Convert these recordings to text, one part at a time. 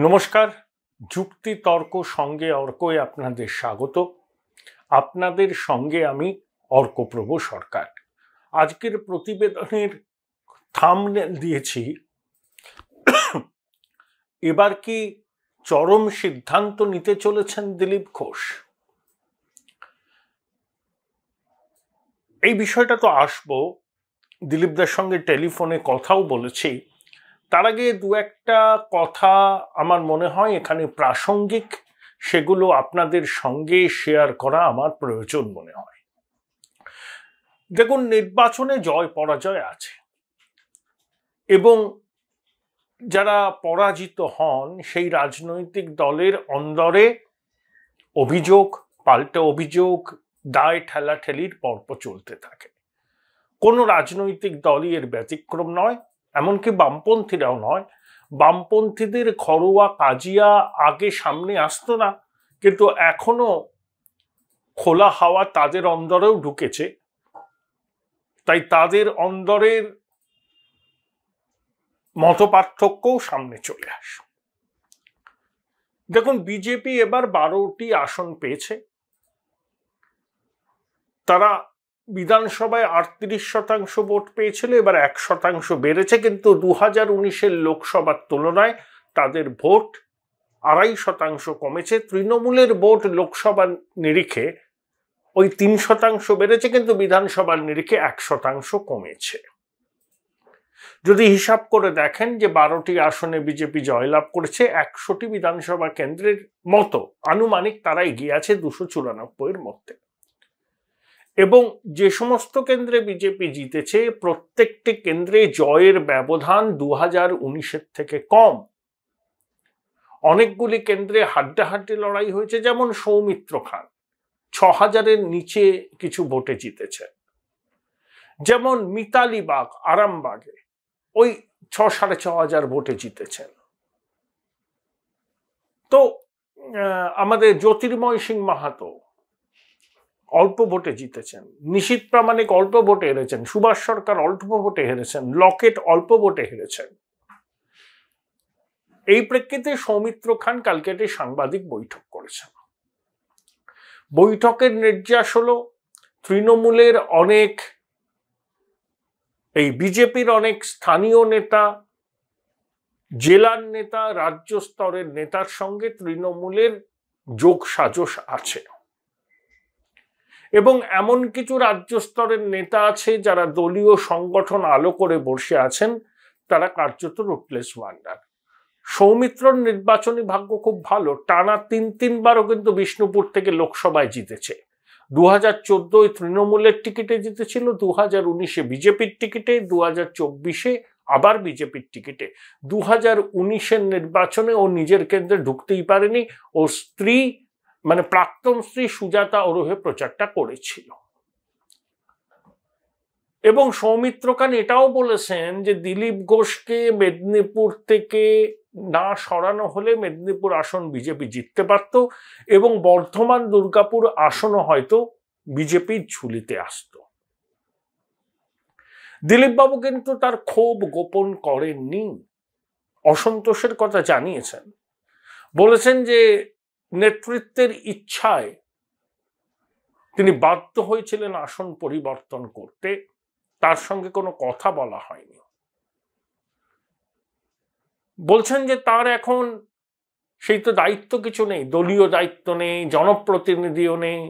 নমস্কার, যুক্তি তর্ক সঙ্গে অর্কয় আপনাদের স্বাগত। আপনাদের সঙ্গে আমি অর্কপ্রভ সরকার। আজকের প্রতিবেদনের থাম্বনেল দিয়েছি, এবার কি চরম সিদ্ধান্ত নিতে চলেছেন দিলীপ ঘোষ? এই বিষয়টা তো আসবো, দিলীপদার সঙ্গে টেলিফোনে কথাও বলেছি। তার আগে দু একটা কথা আমার মনে হয় এখানে প্রাসঙ্গিক, সেগুলো আপনাদের সঙ্গে শেয়ার করা আমার প্রয়োজন মনে হয়। দেখুন, নির্বাচনে জয় পরাজয় আছে এবং যারা পরাজিত হন সেই রাজনৈতিক দলের অন্দরে অভিযোগ পাল্টে অভিযোগ, দায় ঠেলাঠেলির পর্ব চলতে থাকে। কোনো রাজনৈতিক দলই এর ব্যতিক্রম নয়, এমনকি বামপন্থীরাও নয়। বামপন্থীদের ঘরোয়া কাজিয়া আগে সামনে আসতো না, কিন্তু এখনো খোলা হাওয়া তাদের অন্দরেও ঢুকেছে, তাই তাদের অন্দরের মতপার্থক্যও সামনে চলে আসে। দেখুন, বিজেপি এবার 12টি আসন পেয়েছে। তারা বিধানসভায় 38% ভোট পেয়েছিল, এবার 1% বেড়েছে, কিন্তু 2019-এর লোকসভার তুলনায় তাদের ভোট 2.5% কমেছে। তৃণমূলের ভোট লোকসভার নিরিখে ওই 3% বেড়েছে, কিন্তু বিধানসভার নিরিখে 1% কমেছে। যদি হিসাব করে দেখেন যে 12টি আসনে বিজেপি জয়লাভ করেছে, 100টি বিধানসভা কেন্দ্রের মতো আনুমানিক তারা এগিয়ে আছে 294-এর মধ্যে। এবং যে সমস্ত কেন্দ্রে বিজেপি জিতেছে প্রত্যেকটি কেন্দ্রে জয়ের ব্যবধান 2019-এর থেকে কম। অনেকগুলি কেন্দ্রে হাড্ডাহাড্ডি লড়াই হয়েছে, যেমন সৌমিত্র খান 6000-এর নিচে কিছু ভোটে জিতেছে, যেমন মিতালি বাগ আরামবাগে ওই 6,500 ভোটে জিতেছেন। তো আমাদের জ্যোতির্ময় সিং মাহাতো অল্প ভোটে জিতেছেন, নিশীথ প্রামাণিক অল্প ভোটে হেরেছেন, সুভাষ সরকার অল্প ভোটে হেরেছেন, লকেট অল্প ভোটে হেরেছেন। এই প্রেক্ষিতে সৌমিত্র খান কালকে একটি সাংবাদিক বৈঠক করেছেন। বৈঠকের নির্যাস হলো তৃণমূলের অনেক, এই বিজেপির অনেক স্থানীয় নেতা, জেলার নেতা, রাজ্য স্তরের নেতার সঙ্গে তৃণমূলের যোগ সাজস আছে, এবং এমন কিছু রাজ্য স্তরের নেতা আছে যারা দলীয় সংগঠন আলো করে বসে আছেন, তারা কার্যত রুটলেস ওয়ান্ডার। সৌমিত্রর নির্বাচনী ভাগ্য খুব ভালো, টানা 3বারও কিন্তু বিষ্ণুপুর থেকে লোকসভায় জিতেছে। 2014-এ তৃণমূলের টিকিটে জিতেছিল, 2019-এ বিজেপির টিকিটে, 2024-এ আবার বিজেপির টিকিটে। 2019-এর নির্বাচনে ও নিজের কেন্দ্রে ঢুকতেই পারেনি, ও স্ত্রী মানে প্রাক্তন স্ত্রী সুজাতা ওরফে প্রচারটা করেছিল। এবং সৌমিত্র খান এটাও বলেছেন যে দিলীপ ঘোষকে মেদিনীপুর থেকে না সরানো হলে মেদিনীপুর আসন বিজেপি জিততে পারত, এবং বর্ধমান দুর্গাপুর আসনও হয়তো বিজেপির ঝুলিতে আসত। দিলীপবাবু কিন্তু তার ক্ষোভ গোপন করেননি, অসন্তোষের কথা জানিয়েছেন। বলেছেন যে নেতৃত্বের ইচ্ছায় তিনি বাধ্য হয়েছিলেন আসন পরিবর্তন করতে, তার সঙ্গে কোনো কথা বলা হয়নি। বলছেন যে তার এখন সেই তো দায়িত্ব কিছু নেই, দলীয় দায়িত্ব নেই, জনপ্রতিনিধিও নেই,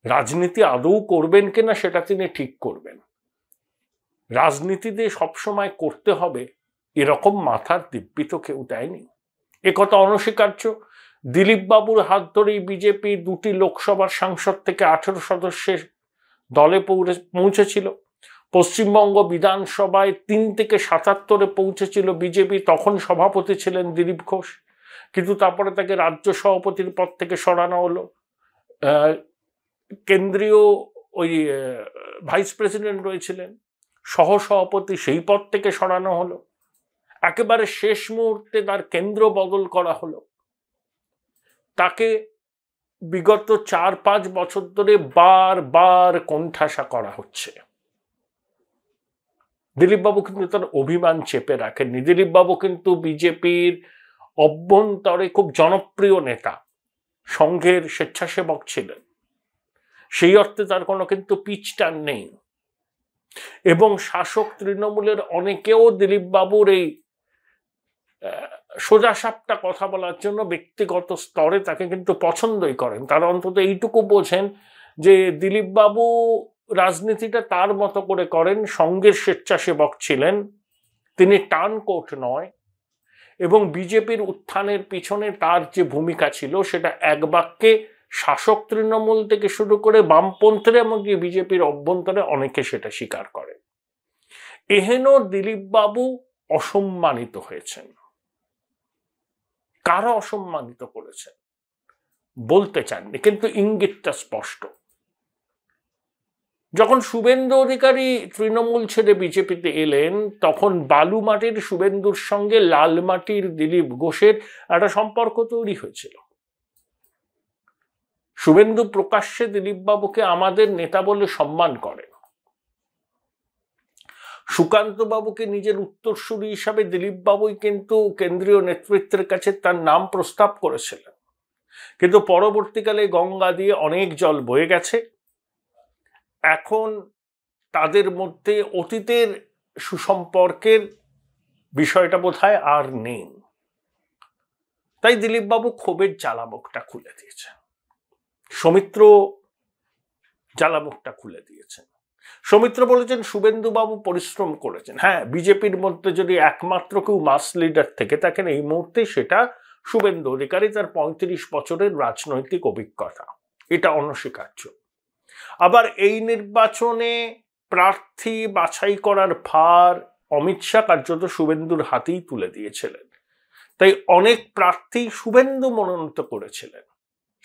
রাজনীতি আদৌ করবেন কিনা সেটা তিনি ঠিক করবেন। রাজনীতিতে সবসময় করতে হবে এরকম মাথার দিব্যি তো কেউ দেয়নি, একথা অনস্বীকার্য। দিলীপ বাবুর হাত ধরেই বিজেপি 2টি লোকসভার সাংসদ থেকে 18 সদস্যের দলে পৌঁছেছিল। পশ্চিমবঙ্গ বিধানসভায় 3 থেকে 77-এ পৌঁছেছিল বিজেপি, তখন সভাপতি ছিলেন দিলীপ ঘোষ, কিন্তু তারপরে তাকে রাজ্য সভাপতির পদ থেকে সরানো হলো। কেন্দ্রীয় ওই ভাইস প্রেসিডেন্ট রয়েছিলেন, সহসভাপতি, সেই পদ থেকে সরানো হলো। একেবারে শেষ মুহূর্তে তার কেন্দ্র বদল করা হলো। তাকে বিগত 4-5 বছর ধরে বারবার কোণঠাসা করা হচ্ছে। দিলীপবাবু কিন্তু তার অভিমান চেপে রাখেননি। দিলীপবাবু কিন্তু বিজেপির অভ্যন্তরে খুব জনপ্রিয় নেতা, সংঘের স্বেচ্ছাসেবক ছিলেন, সেই অর্থে তার কোনো কিন্তু পিচটার নেই। এবং শাসক তৃণমূলের অনেকেও দিলীপ বাবুর এই সোজাসাপটা কথা বলার জন্য ব্যক্তিগত স্তরে তাকে কিন্তু পছন্দই করেন। তারা অন্তত এইটুকু বোঝেন যে দিলীপ বাবু রাজনীতিটা তার মতো করে করেন, সংঘের স্বেচ্ছাসেবক ছিলেন, তিনি টার্নকোট নয়, এবং বিজেপির উত্থানের পিছনে তার যে ভূমিকা ছিল সেটা এক বাক্যে শাসক তৃণমূল থেকে শুরু করে বামপন্থীরা এমনকি বিজেপির অভ্যন্তরে অনেকে সেটা স্বীকার করে। এহেন দিলীপ বাবু অসম্মানিত হয়েছেন। কারা অসম্মানিত করেছেন বলতে চাননি, কিন্তু ইঙ্গিতটা স্পষ্ট। যখন শুভেন্দু অধিকারী তৃণমূল ছেড়ে বিজেপিতে এলেন, তখন বালুমাটির শুভেন্দুর সঙ্গে লালমাটির দিলীপ ঘোষের একটা সম্পর্ক তৈরি হয়েছিল। শুভেন্দু প্রকাশ্যে দিলীপ বাবুকে আমাদের নেতা বলে সম্মান করেন। সুকান্ত বাবুকে নিজের উত্তরসূরি হিসাবে দিলীপ বাবুই কিন্তু কেন্দ্রীয় নেতৃত্বের কাছে তার নাম প্রস্তাব করেছিলেন। কিন্তু পরবর্তীকালে গঙ্গা দিয়ে অনেক জল বয়ে গেছে, এখন তাদের মধ্যে অতীতের সুসম্পর্কের বিষয়টা বোধহয় আর নেই। তাই দিলীপ বাবু ক্ষোভের জ্বালামুখটা খুলে দিয়েছেন, সৌমিত্র জ্বালামুখটা খুলে দিয়েছেন। সৌমিত্র বলেছেন শুভেন্দু বাবু পরিশ্রম করেছেন। হ্যাঁ, বিজেপির মধ্যে যদি একমাত্র কেউ মাস লিডার থেকে থাকেন এই মুহূর্তে সেটা শুভেন্দু অধিকারী, তার ৩৫ বছরের রাজনৈতিক অভিজ্ঞতা, এটা অনস্বীকার্য। আবার এই নির্বাচনে প্রার্থী বাছাই করার ভার অমিত শাহ কার্যত শুভেন্দুর হাতেই তুলে দিয়েছিলেন। তাই অনেক প্রার্থী শুভেন্দু মনোনীত করেছিলেন,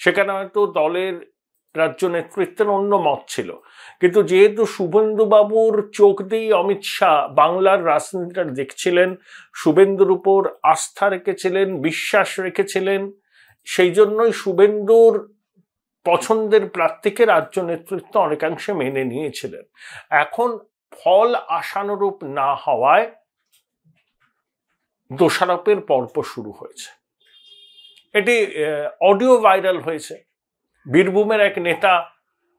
সেখানে হয়তো দলের রাজ্য নেতৃত্বের অন্য মত ছিল, কিন্তু যেহেতু শুভেন্দু বাবুর চোখ দিয়ে অমিত শাহ বাংলার রাজনীতিটা দেখছিলেন, শুভেন্দুর উপর আস্থা রেখেছিলেন, বিশ্বাস রেখেছিলেন, সেই জন্যই শুভেন্দুর পছন্দের প্রার্থীকে রাজ্য নেতৃত্ব অনেকাংশে মেনে নিয়েছিলেন। এখন ফল আশানুরূপ না হওয়ায় দোষারোপের পর্ব শুরু হয়েছে। এটি অডিও ভাইরাল হয়েছে। বীরভূমের এক নেতা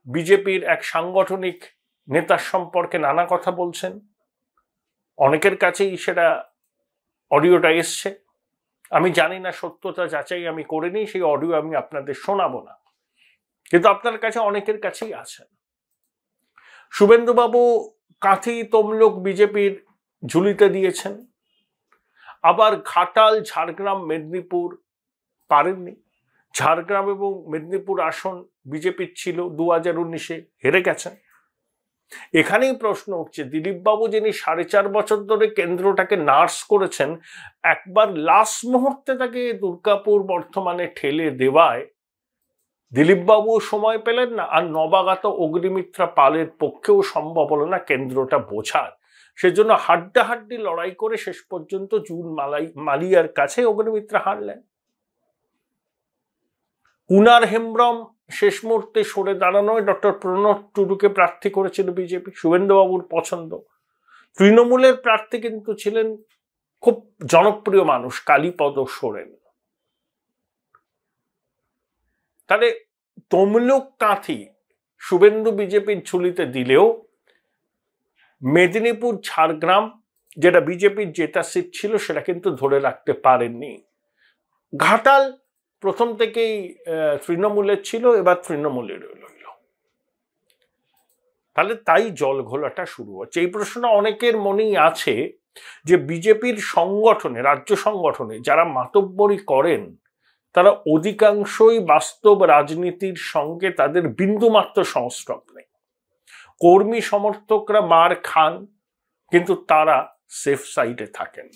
বিজেপির এক সাংগঠনিক নেতার সম্পর্কে নানা কথা বলছেন, অনেকের কাছেই সেটা অডিওটা এসছে। আমি জানি না, সত্যতা যাচাই আমি করিনি, সেই অডিও আমি আপনাদের শোনাবো না, কিন্তু আপনার কাছে অনেকের কাছেই আছেন। শুভেন্দুবাবু কাঁথি তমলুক বিজেপির ঝুলিতে দিয়েছেন, আবার ঘাটাল, ঝাড়গ্রাম, মেদিনীপুর পারেননি। ঝাড়গ্রাম এবং মেদিনীপুর আসন বিজেপির ছিল, 2019-এ হেরে গেছেন। এখানেই প্রশ্ন উঠছে, দিলীপ বাবু যিনি 4.5 বছর ধরে কেন্দ্রটাকে নার্স করেছেন, একবার লাস্ট মুহূর্তে তাকে দুর্গাপুর বর্ধমানে ঠেলে দেওয়ায় দিলীপ বাবু সময় পেলেন না, আর নবাগত অগ্নিমিত্রা পালের পক্ষেও সম্ভব হলো না কেন্দ্রটা বোঝার। সেজন্য হাড্ডাহাড্ডি লড়াই করে শেষ পর্যন্ত জুন মালিয়ার কাছে অগ্নিমিত্রা হারলেন। উনার হেমব্রম শেষ মুহূর্তে সরে দাঁড়ানোয় ডক্টর প্রণব টুডুকে প্রার্থী করেছিল বিজেপি, শুভেন্দুবাবুর পছন্দ। তৃণমূলের প্রার্থী কিন্তু ছিলেন খুব জনপ্রিয় মানুষ, কালীপদ সোরেন। তাহলে তমলুক কাঁথি শুভেন্দু বিজেপির ঝুলিতে দিলেও মেদিনীপুর, ঝাড়গ্রাম যেটা বিজেপির জেতা সিট ছিল সেটা কিন্তু ধরে রাখতে পারেননি। ঘাটাল প্রথম থেকেই তৃণমূলের ছিল, এবার তৃণমূলের রইল। তাহলে তাই জল ঘোলাটা শুরু হচ্ছে। এই প্রশ্নটা অনেকের মনেই আছে যে বিজেপির সংগঠনে, রাজ্য সংগঠনে যারা মাতব্বরি করেন তারা অধিকাংশই বাস্তব রাজনীতির সঙ্গে তাদের বিন্দুমাত্র সংস্রব নেই। কর্মী সমর্থকরা মার খান, কিন্তু তারা সেফ সাইডে থাকেন।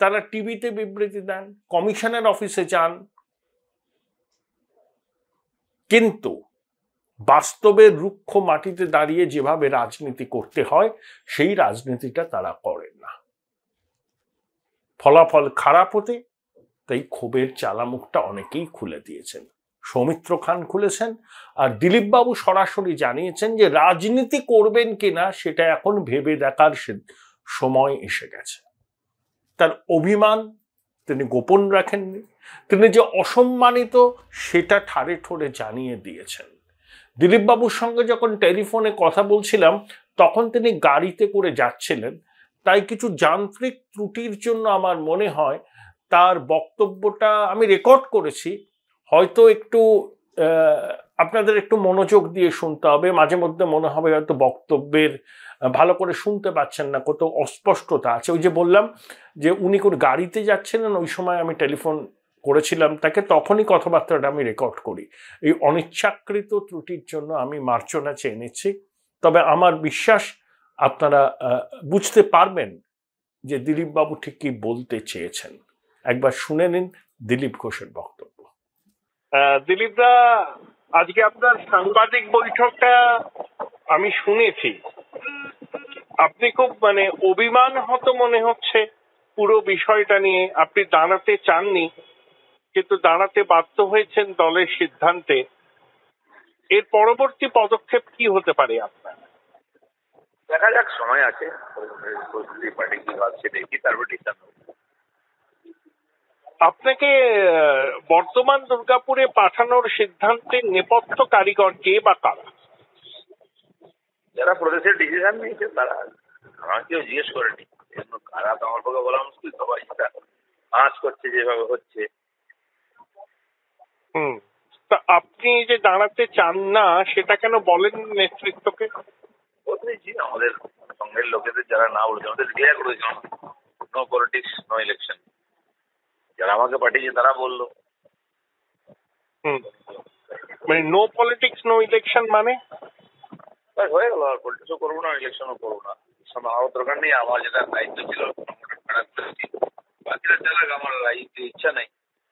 তারা টিভিতে বিবৃতি দেন, কমিশনের অফিসে যান, কিন্তু বাস্তবে রুক্ষ মাটিতে দাঁড়িয়ে যেভাবে রাজনীতি করতে হয় সেই রাজনীতিটা তারা করেন না। ফলাফল খারাপ হতে তাই ক্ষোভের জ্বালামুখটা অনেকেই খুলে দিয়েছেন। সৌমিত্র খান খুলেছেন, আর দিলীপ বাবু সরাসরি জানিয়েছেন যে রাজনীতি করবেন কিনা সেটা এখন ভেবে দেখার সময় এসে গেছে। তার অভিমান, তিনি গোপন রাখেননি। তিনি যে অসম্মানিত সেটা ঠাড়ে ঠোড়ে জানিয়ে দিয়েছেন। দিলীপবাবুর সঙ্গে যখন টেলিফোনে কথা বলছিলাম তখন তিনি গাড়িতে করে যাচ্ছিলেন, তাই কিছু যান্ত্রিক ত্রুটির জন্য আমার মনে হয় তার বক্তব্যটা আমি রেকর্ড করেছি, হয়তো একটু আপনাদের একটু মনোযোগ দিয়ে শুনতে হবে। মাঝে মধ্যে মনে হবে হয়তো বক্তব্যের ভালো করে শুনতে পাচ্ছেন না, কত অস্পষ্টতা আছে। ওই যে বললাম যে উনি কোন গাড়িতে যাচ্ছিলেন, ওই সময় আমি টেলিফোন করেছিলাম তাকে, তখনই কথাবার্তাটা আমি রেকর্ড করি। এই অনিচ্ছাকৃত ত্রুটির জন্য আমি মার্জনা চেয়ে নিচ্ছি। তবে আমার বিশ্বাস আপনারা বুঝতে পারবেন যে দিলীপ বাবু ঠিক কি বলতে চেয়েছেন। একবার শুনে নিন দিলীপ ঘোষের বক্তব্য। দিলীপ দা, আজকে আপনার সাংবাদিক বৈঠকটা আমি শুনেছি, আপনি খুব অভিমান হত মনে হচ্ছে পুরো বিষয়টা নিয়ে। আপনি দাঁড়াতে চাননি, কিন্তু দাঁড়াতে বাধ্য হয়েছেন দলের সিদ্ধান্তে। এর পরবর্তী পদক্ষেপ কি হতে পারে আপনার? দেখা যাক, সময় আছে, পার্টি কি ভাবছে দেখি, তারপর ডিসিশন। আপনাকে বর্তমান দুর্গাপুরে পাঠানোর সিদ্ধান্তের নেপথ্য কারিগর কে বা কারা? যারা প্রদেশের ডিসিশন নিয়েছে তারা। আমাকেও জিজ্ঞেস করেনি, কারা তো আমার পক্ষে বলা মুশকিল। সবাই যেটা কাজ করছে যেভাবে হচ্ছে। তা আপনি যে দাঁড়াতে চান না সেটা কেন বলেন নেতৃত্বকে? বলতেছি আমাদের সঙ্গের লোকেদের যারা না বলেছে, আমাদের ক্লিয়ার করেছিলাম নো পলিটিক্স নো ইলেকশন। যারা আমাকে পাঠিয়েছে তারা বললো নো পলিটিক্স নো ইলেকশন মানে হয়ে গেল। আর পলিটিক্সও করবো না, ইলেকশনও করবো না। আমার দরকার নেই। আমার যেটা দায়িত্ব ছিল বাকিরা চালাক, আমার রাজনীতি ইচ্ছা নেই,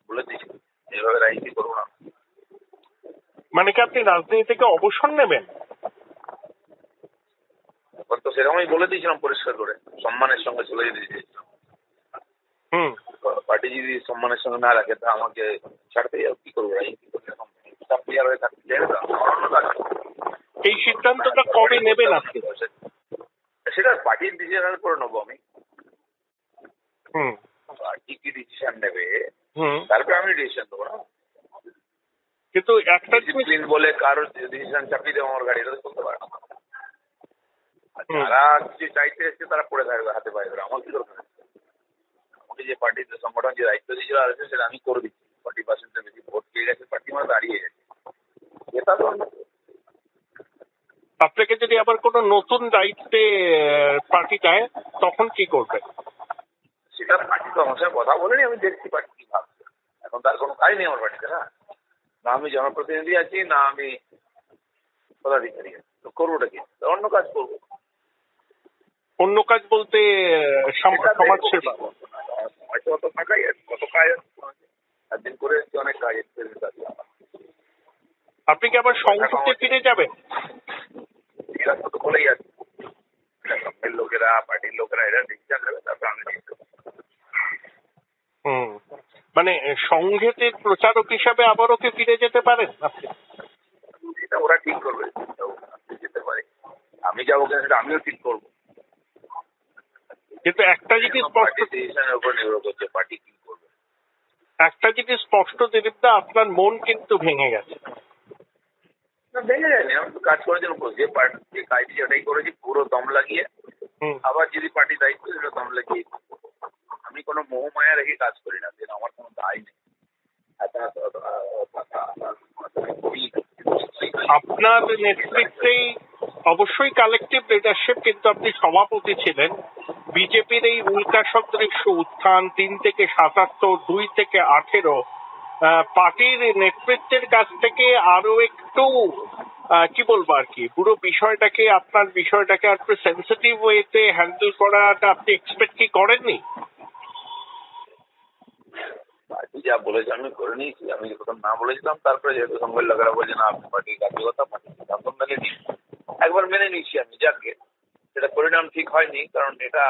বলে দিয়েছি এইভাবে রাজনীতি করবো না। মানে কি আপনি রাজনীতি থেকে অবসর নেবেন? এখন তো সেরকমই বলে দিয়েছিলাম পরিষ্কার করে, সম্মানের সঙ্গে চলে যেতে চেয়েছিলাম। পার্টি যদি সম্মানের সঙ্গে না রাখে তা আমাকে ছাড়তে যাও, কি করবো? রাজনীতি করে প্লেয়ার হয়ে থাকতে চাই না। এই সিদ্ধান্তটা কবে নেবেন আপনি? সেটা পার্টির ডিসিশনের করে নেবো আমি। পার্টি কি ডিসিশন নেবে তারপরে আমি ডিসিশন দেবো না। কিন্তু একটা ডিসিপ্লিন বলে কারো ডিসিশন চাপিয়ে দেবো আমার গাড়ি, এটা চলতে পারে না। যারা কিছু চাইতে এসছে তারা পড়ে থাকবে হাতে পায়ে ধরে। আমার কি দরকার? আমাকে যে পার্টির সংগঠন যে দায়িত্ব দিয়েছিল আছে সেটা আমি করে দিচ্ছি। 40% বেশি ভোট পেয়ে গেছে, পার্টি মানে দাঁড়িয়ে গেছে। এটা তো আপনাকে যদি আবার কোনো নতুন দায়িত্বে পার্টি দেয় তখন কি করবেন? সেটা পার্টি তো আমার সঙ্গে কথা বলেনি, আমি দেখছি পার্টি কি ভাবছে। এখন তার কোনো কাজ নেই আমার পার্টিতে, না না আমি জনপ্রতিনিধি আছি, না আমি পদাধিকারী আছি। তো করবোটা কি? অন্য কাজ করবো। অন্য কাজ বলতে সমাজ সেবা? হয়তো অত ফাঁকাই আছে, কত কাজ আছে, একদিন করে এসছি, অনেক কাজ এক্সপিরিয়েন্স আছে। আপনি কি আবার সংসদে ফিরে যাবেন? এরা তো বলেই আছে, লোকেরা পার্টির লোকেরা এরা ডিসিশন নেবে, তারপর আমি মানে সংঘেতের প্রচারক হিসাবে আবারও কি ফিরে যেতে পারেন আপনি? এটা ওরা ঠিক করবে, যেতে পারে। আমি যাবো কেন সেটা আমিও ঠিক করবো। কিন্তু একটা জিনিস স্পষ্ট, ডিসিশনের উপর নির্ভর করছে পার্টি কি করবে। একটা জিনিস স্পষ্ট দিলীপদা, আপনার মন কিন্তু ভেঙে গেছে। না, ভেঙে যায়নি। আমি তো কাজ করার জন্য যে পার্টি যে কাজটি ওটাই করেছি পুরো দম লাগিয়ে। আবার যদি পার্টি দায়িত্ব সেটা দম লাগিয়ে। আমি কোনো মোহমায়া রেখে কাজ করি না, আমার কোনো দায় নেই। আপনার নেতৃত্বেই অবশ্যই কালেকটিভ লিডারশিপ, কিন্তু আপনি সভাপতি ছিলেন। বিজেপির এই উল্কা সদৃশ্য উত্থান 3 থেকে 77, 2 থেকে 18, পার্টির নেতৃত্বের কাছ থেকে আরো একটু কি বলবো আর কি, পুরো বিষয়টাকে আপনার বিষয়টাকে একটু সেন্সিটিভ ওয়েতে হ্যান্ডেল করাটা আপনি এক্সপেক্ট কি করেননি? পার্টি যা বলেছে আমি করে নিয়েছি। আমি প্রথম না বলেছিলাম, তারপরে যেহেতু সঙ্গের লোকেরা বলছে না আপনি পার্টির কার্যকর্তা, পার্টির সিদ্ধান্ত মেনে নিই, একবার মেনে নিচ্ছি আমি। যাকে সেটা পরিণাম ঠিক হয়নি, কারণ এটা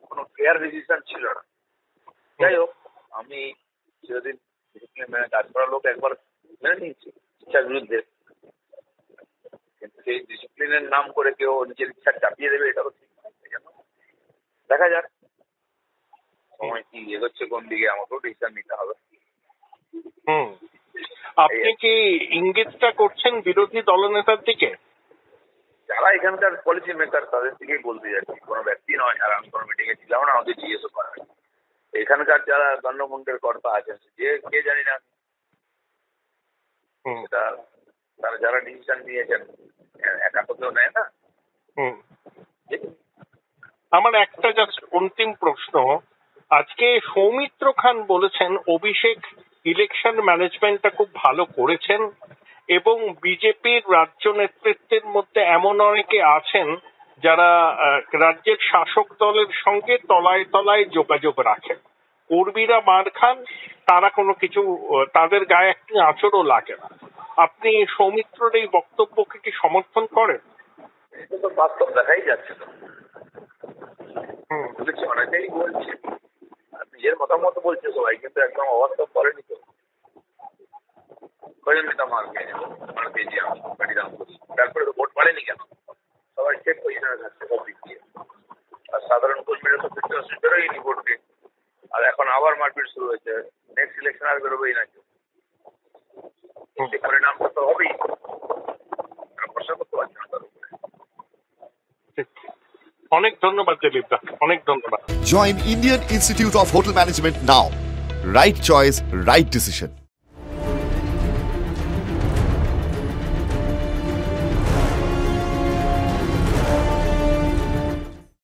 কোনো ফেয়ার ডিসিশন ছিল না। যাই হোক, আমি চিরদিন ডিসিপ্লিন মেনে কাজ করা লোক, একবার মেনে নিয়েছি ইচ্ছার বিরুদ্ধে। কিন্তু সেই ডিসিপ্লিনের নাম করে কেউ নিজের ইচ্ছা চাপিয়ে দেবে, এটা তো ঠিক নয়। দেখা যাক সময় কি এগোচ্ছে কোন দিকে আমাকেও ডিসিশন নিতে হবে। আপনি কি ইঙ্গিতটা করছেন বিরোধী দলনেতার দিকে? যারা এখানকার পলিসি মেকার তাদের দিকেই বলতে যাচ্ছি, কোনো ব্যক্তি নয়। আর আমি কোনো মিটিং এ ছিলাম না, আমাদের জিজ্ঞেসও করা হয়। এখানকার যারা গণ্যমান্যের কর্তা আছেন, যে কে জানি না, তারা যারা ডিসিশন নিয়েছেন একা তো কেউ নেয় না। আমার একটা জাস্ট অন্তিম প্রশ্ন, আজকে সৌমিত্র খান বলেছেন অভিষেক ইলেকশন ম্যানেজমেন্টটা খুব ভালো করেছেন এবং বিজেপির রাজ্য নেতৃত্বের মধ্যে এমন অনেকে আছেন যারা রাজ্যের শাসক দলের সঙ্গে তলায় তলায় যোগাযোগ রাখেন। কর্মীরা মার খান, তারা কোনো কিছু, তাদের গায়ে একটি আঁচড়ও লাগে না। আপনি সৌমিত্রর এই বক্তব্যকে কি সমর্থন করেন? এটা তো বাস্তব দেখাই যাচ্ছে। তো অনেকেই বলছে, নিজের মতামত বলছে সবাই, কিন্তু একদম অবাস্তব করেনি তো। কজন নেতা মার খেয়েছি আমি গাড়ি দাম করি, তারপরে তো ভোট পারেনি কেন? সবাই চেক পজিশনে থাকছে সব দিক দিয়ে। আর সাধারণ কর্মীরা তো বেরোয়নি ভোটকে, আর এখন আবার মারপিট শুরু হয়েছে। নেক্সট ইলেকশন আর বেরোবেই না কেউ, পরিণামটা তো হবেই। প্রশ্ন করতে পারছে না তার উপরে। অনেক ধন্যবাদ দিলীপ দা, অনেক ধন্যবাদ। Join Indian Institute of Hotel Management now. Right choice, right decision.